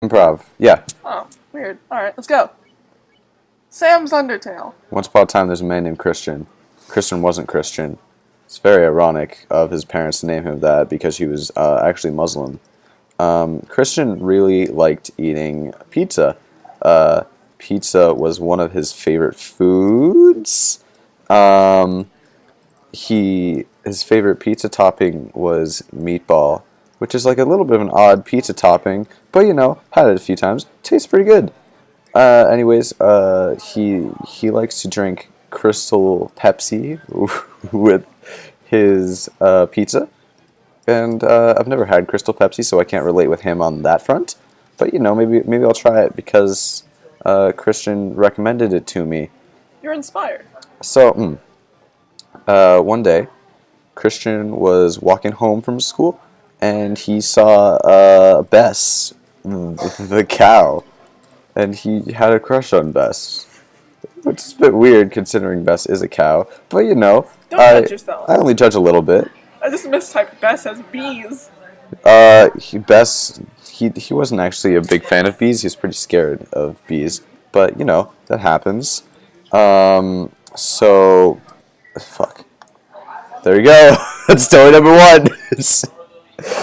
Improv. Yeah. Oh, weird. Alright, let's go. Sam's Undertale. Once upon a time, there's a man named Christian. Christian wasn't Christian. It's very ironic of his parents to name him that because he was actually Muslim. Christian really liked eating pizza. Pizza was one of his favorite foods. His favorite pizza topping was meatball, which is like a little bit of an odd pizza topping, but had it a few times. Tastes pretty good. Anyways, he likes to drink Crystal Pepsi with his pizza, and I've never had Crystal Pepsi, so I can't relate with him on that front. But maybe I'll try it because Christian recommended it to me. You're inspired. So, one day, Christian was walking home from school, and he saw Bess, the cow, and he had a crush on Bess, which is a bit weird considering Bess is a cow. But Don't judge yourself. I only judge a little bit. I just mistyped Bess as bees. He wasn't actually a big fan of bees. He was pretty scared of bees, but that happens. So, fuck. There you go. That's story number 1.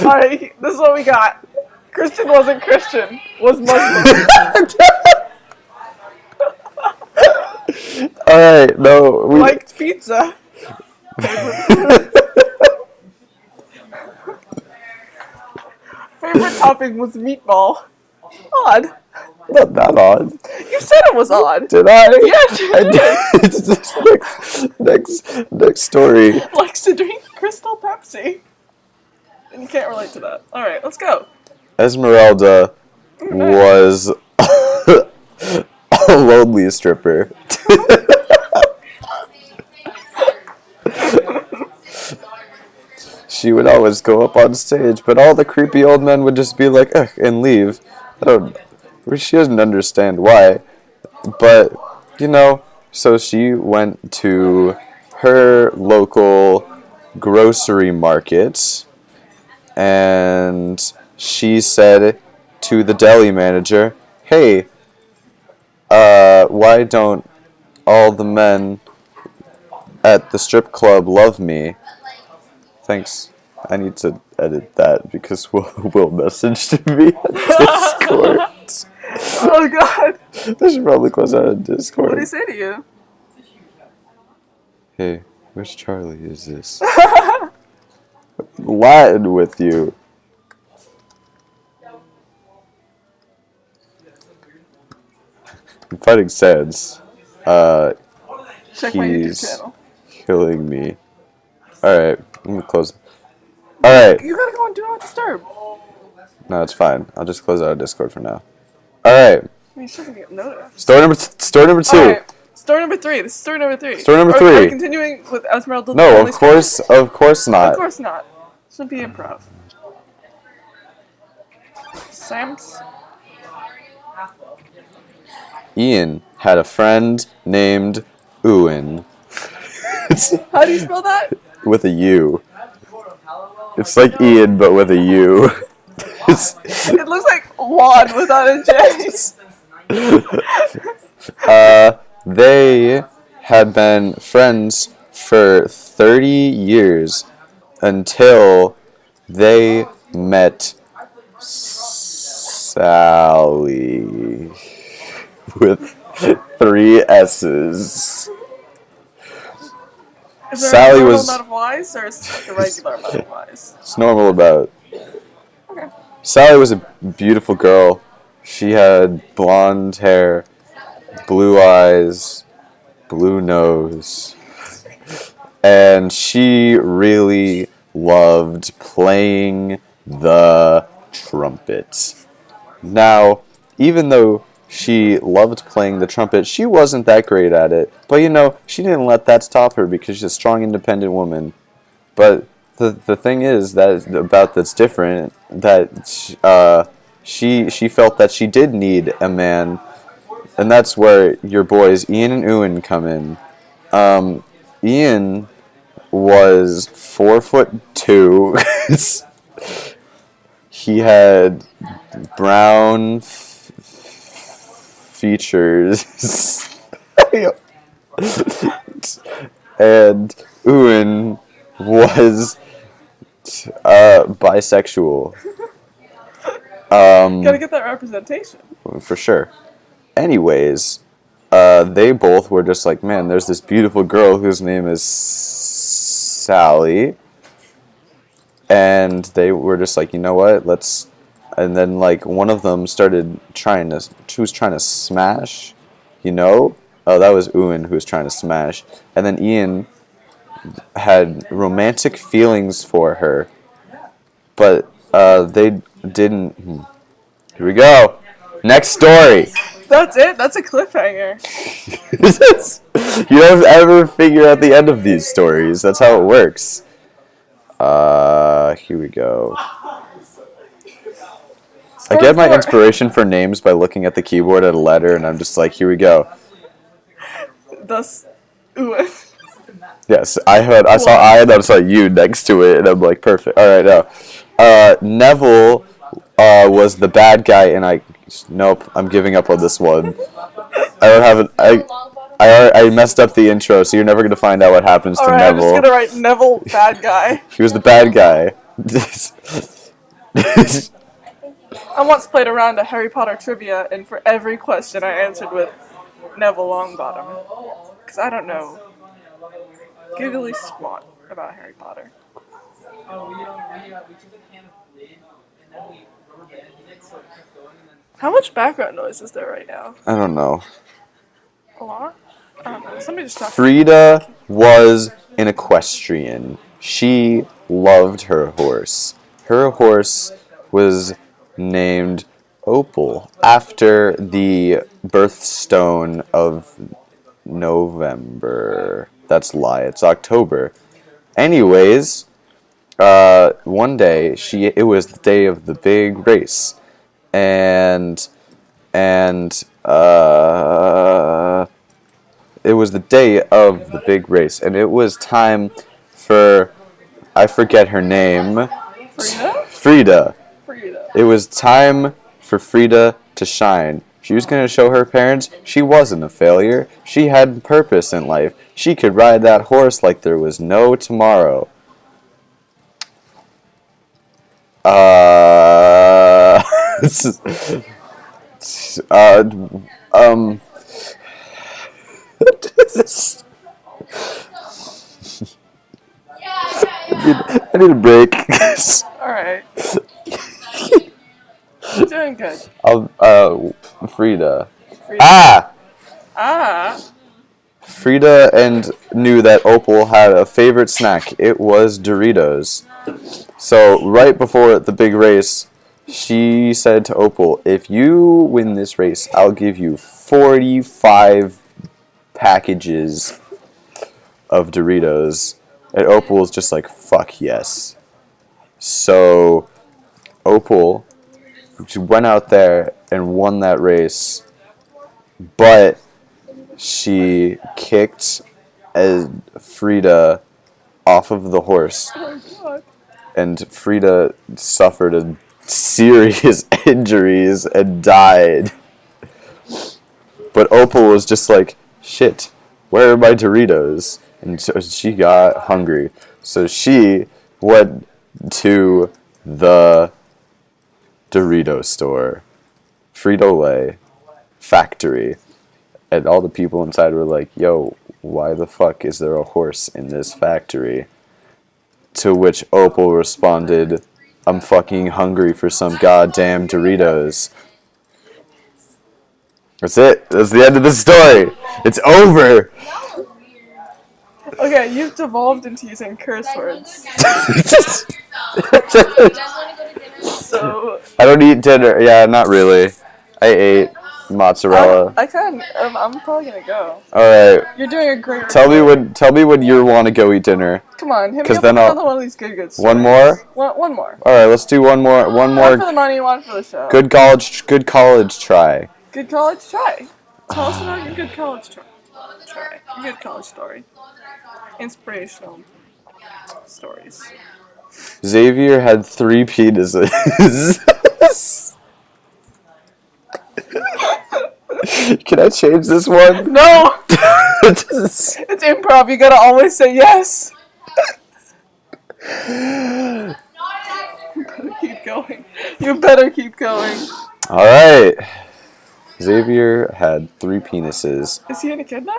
Alright, this is what we got. Christian wasn't Christian. Was Muslim. Alright, no. Liked pizza. Favorite topping was meatball. Odd. Not that odd. You said it was odd. Did I? Yes, you did. Next story. Likes to drink Crystal Pepsi. And you can't relate to that. Alright, let's go. Esmeralda was a lonely stripper. She would always go up on stage, but all the creepy old men would just be like, ugh, and leave. She doesn't understand why. But, so she went to her local grocery market, and she said to the deli manager, hey, why don't all the men at the strip club love me? Thanks. I need to edit that because Will messaged me on Discord. Oh god. I should probably close out of Discord. What did he say to you? Hey, which Charlie is this? Latin with you. I'm fighting Sans. Check my YouTube He's channel. killing me. Alright, let me close. Alright. You gotta go on Do Not Disturb. No, it's fine. I'll just close out of Discord for now. Alright. You shouldn't get noticed. Story number 2. Alright. Story number 3. This is story number 3. Story number Are 3. we continuing with Esmeralda? No, of course not. Of course not. This would be improv. Sam's. Ian had a friend named Ewan. How do you spell that? With a U. It's like Ian, but with a U. It looks like Juan without a J. They had been friends for 30 years until they met Sally with 3 S's. Is there Sally a normal was- amount of Y's, or is it just a regular amount of Y's? It's normal about. Okay. Sally was a beautiful girl. She had blonde hair, blue eyes, blue nose, and she really loved playing the trumpet. Now, even though she loved playing the trumpet, she wasn't that great at it. But she didn't let that stop her because she's a strong, independent woman. But the thing is that's different, that she felt that she did need a man, and that's where your boys Ian and Ewan come in. Ian was 4'2". he had brown features. And Ewan was bisexual. Gotta get that representation. For sure. Anyways, they both were just like, man, there's this beautiful girl whose name is Sally. And they were just like, you know what, let's... And then, like, one of them started she was trying to smash, you know? Oh, that was Ewan who was trying to smash. And then Ian had romantic feelings for her. But they didn't... Here we go. Next story. That's it? That's a cliffhanger. You don't ever figure out the end of these stories. That's how it works. Here we go. I get my inspiration for names by looking at the keyboard at a letter, and I'm just like, here we go. Thus, Ewan. Yes, I saw I, and I saw you next to it, and I'm like, perfect. All right, now. Neville was the bad guy, and nope, I'm giving up on this one. I don't have I messed up the intro, so you're never going to find out what happens to Neville. I'm just going to write Neville, bad guy. He was the bad guy. I once played a round of Harry Potter trivia, and for every question I answered with Neville Longbottom. Because I don't know giggly squat about Harry Potter. How much background noise is there right now? I don't know. A lot? I don't know. Somebody just talk. Frida was an equestrian. She loved her horse. Her horse was named Opal after the birthstone of November. That's a lie. It's October. Anyways, one day it was the day of the big race, and it was the day of the big race, and it was time for, I forget her name. Frida. It was time for Frida to shine. She was going to show her parents she wasn't a failure. She had purpose in life. She could ride that horse like there was no tomorrow. I need a break. Alright. You're doing good. Frida. Ah! Frida and knew that Opal had a favorite snack. It was Doritos. So right before the big race, she said to Opal, if you win this race, I'll give you 45 packages of Doritos. And Opal was just like, fuck yes. So Opal went out there and won that race, but she kicked Frida off of the horse. Oh, God. And Frida suffered a serious injuries and died. But Opal was just like, shit, where are my Doritos? And so she got hungry. So she went to the Dorito store, Frito-Lay factory, and all the people inside were like, yo, why the fuck is there a horse in this factory? To which Opal responded, I'm fucking hungry for some goddamn Doritos. That's it. That's the end of the story. It's over. Okay, you've devolved into using curse words. So I don't eat dinner. Yeah, not really. I ate mozzarella. I'm probably gonna go. All right. You're doing a great. Tell me when you want to go eat dinner. Come on, hit me 'Cause up then with I'll- another one of these good stories. One more? One more. All right, let's do one more. One more. One for the money, one for the show. Good college try. Good college try. Tell us about your good college try. Your good college story. Inspirational stories. Xavier had 3 penises. Can I change this one? No! It's improv, you gotta always say yes. You better keep going. You better keep going. Alright. Xavier had 3 penises. Is he an echidna?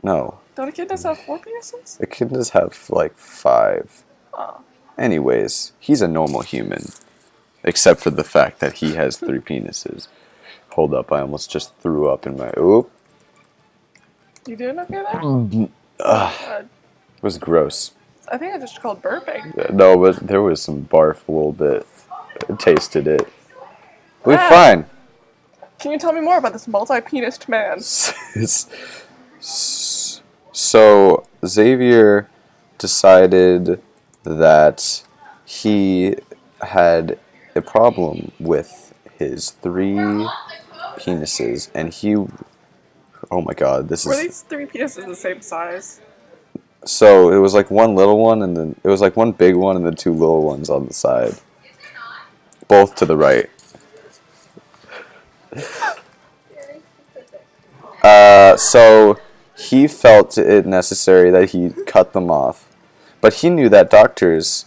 No. Don't echidnas have 4 penises? Echidnas have like 5. Oh. Anyways, he's a normal human. Except for the fact that he has 3 penises. Hold up, I almost just threw up in my... Oop. You doing okay there? It was gross. I think I just called burping. No, but there was some barf a little bit. I tasted it. We're Ah. fine. Can you tell me more about this multi-penised man? So, Xavier decided that he had a problem with his 3 penises, and he... Oh my god, this Were is... these 3 penises the same size? So, it was like one little one, and then... It was like one big one, and then 2 little ones on the side. Both to the right. So he felt it necessary that he cut them off. But he knew that doctors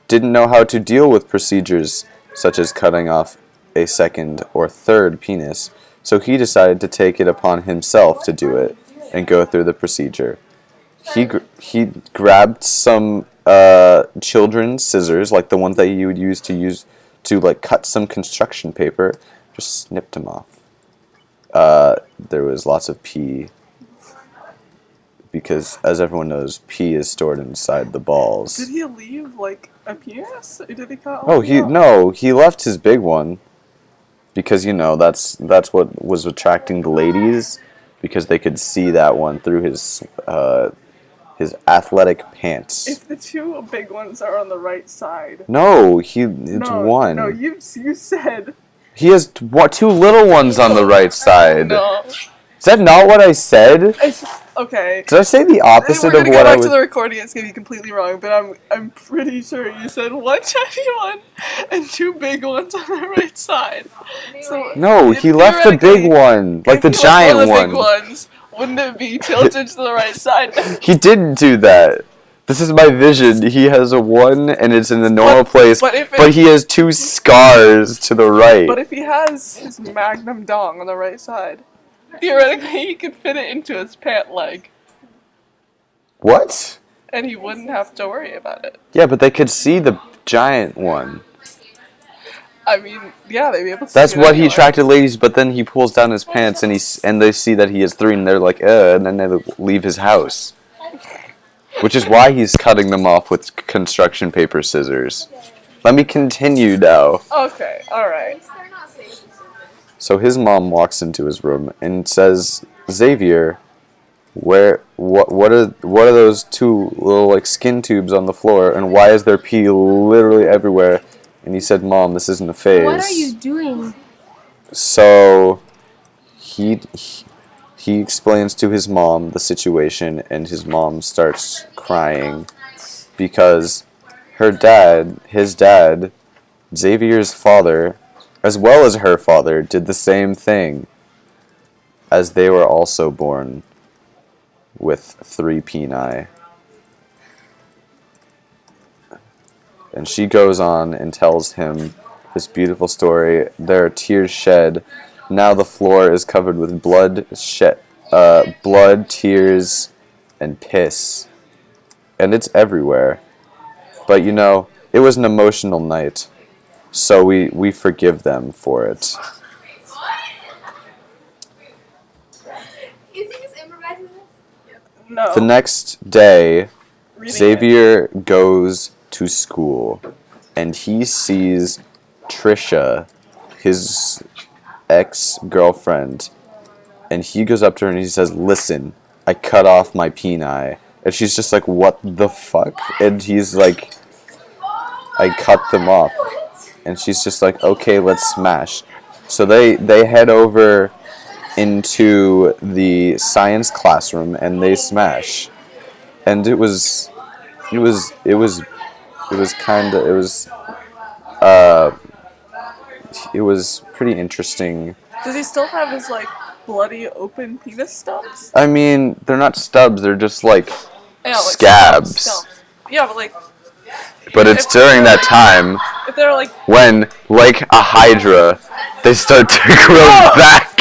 didn't know how to deal with procedures such as cutting off a 2nd or 3rd penis. So he decided to take it upon himself to do it and go through the procedure. He grabbed some children's scissors, like the ones that you would use to like cut some construction paper, just snipped them off. There was lots of pee, because as everyone knows, pee is stored inside the balls. Did he leave like a penis? Or did he cut? Oh, he left his big one, because that's what was attracting the ladies, because they could see that one through his athletic pants. If the 2 big ones are on the right side. No, it's one. No, you said. He has 2 little ones on the right side. No. Is that not what I said? Okay. Did I say the opposite We're of gonna go what I back was? to the recording. It's gonna be completely wrong, but I'm pretty sure you said 1 tiny one and 2 big ones on the right side. So No, he left the big one, like the if he left giant one of the one. big ones, wouldn't it be tilted to the right side? He didn't do that. This is my vision. He has a 1 and it's in the normal place, but he has 2 scars to the right. But if he has his magnum dong on the right side, theoretically he could fit it into his pant leg, What? and he wouldn't have to worry about it. Yeah, but they could see the giant one. I mean, yeah, they'd be able to. That's see it what he anyway. attracted ladies. But then he pulls down his pants and they see that he has 3, and they're like, and then they leave his house. Which is why he's cutting them off with construction paper scissors. Let me continue now. Okay, alright. So his mom walks into his room and says, Xavier, what are those 2 little like skin tubes on the floor, and why is there pee literally everywhere? And he said, Mom, this isn't a phase. What are you doing? So he explains to his mom the situation, and his mom starts crying because his dad, Xavier's father, as well as her father, did the same thing, as they were also born with 3 peni. And she goes on and tells him this beautiful story. There are tears shed. Now the floor is covered with blood, tears, and piss. And it's everywhere. But it was an emotional night. So we forgive them for it. Is he just improvising this? No. The next day, Reading Xavier goes to school, and he sees Trisha, his ex-girlfriend, and he goes up to her and he says, listen, I cut off my peni. And she's just like, what the fuck? And he's like, I cut them off. And she's just like, okay, let's smash. So they head over into the science classroom and they smash. And it was It was kind of, uh, it was pretty interesting. Does he still have his, like, bloody open penis stubs? I mean, they're not stubs, they're just like Yeah, like scabs. stumps. Yeah, but like, But it's if during they're that time if they're like, when, like a hydra, they start to grow back.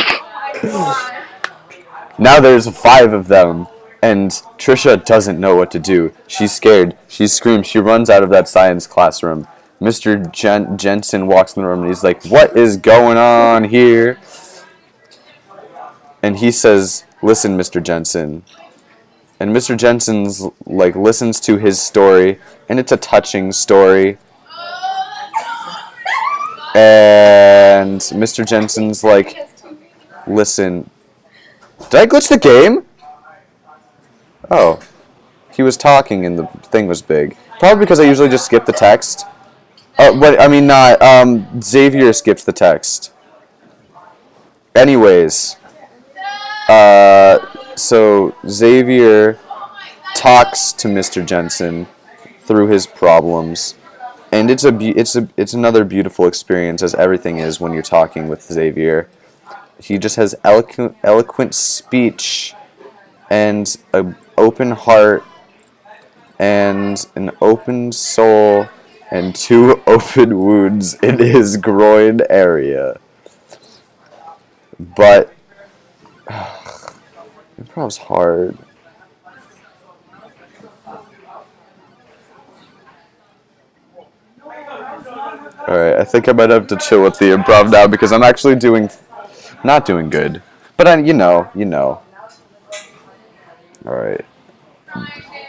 Now there's 5 of them, and Trisha doesn't know what to do. She's scared. She screams. She runs out of that science classroom. Mr. Jensen walks in the room, and he's like, "What is going on here?" And he says, "Listen, Mr. Jensen." And Mr. Jensen's like listens to his story, and it's a touching story. And Mr. Jensen's like, "Listen, did I glitch the game?" Oh, he was talking and the thing was big. Probably because I usually just skip the text. But I mean, not. Xavier skips the text. Anyways, so Xavier talks to Mr. Jensen through his problems, and it's another beautiful experience, as everything is when you're talking with Xavier. He just has eloquent speech and an open heart and an open soul and 2 open wounds in his groin area. But improv's hard. Alright, I think I might have to chill with the improv now because I'm actually not doing good. But you know. Alright.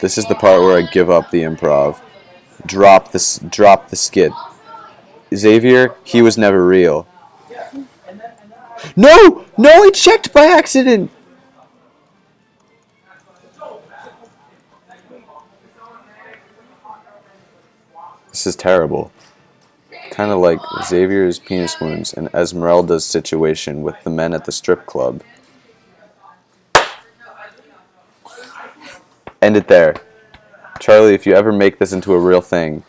This is the part where I give up the improv. Drop the skit. Xavier, he was never real. No! No, I checked by accident! This is terrible. Kind of like Xavier's penis wounds and Esmeralda's situation with the men at the strip club. End it there. Charlie, if you ever make this into a real thing,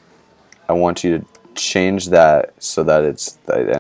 I want you to change that so that it's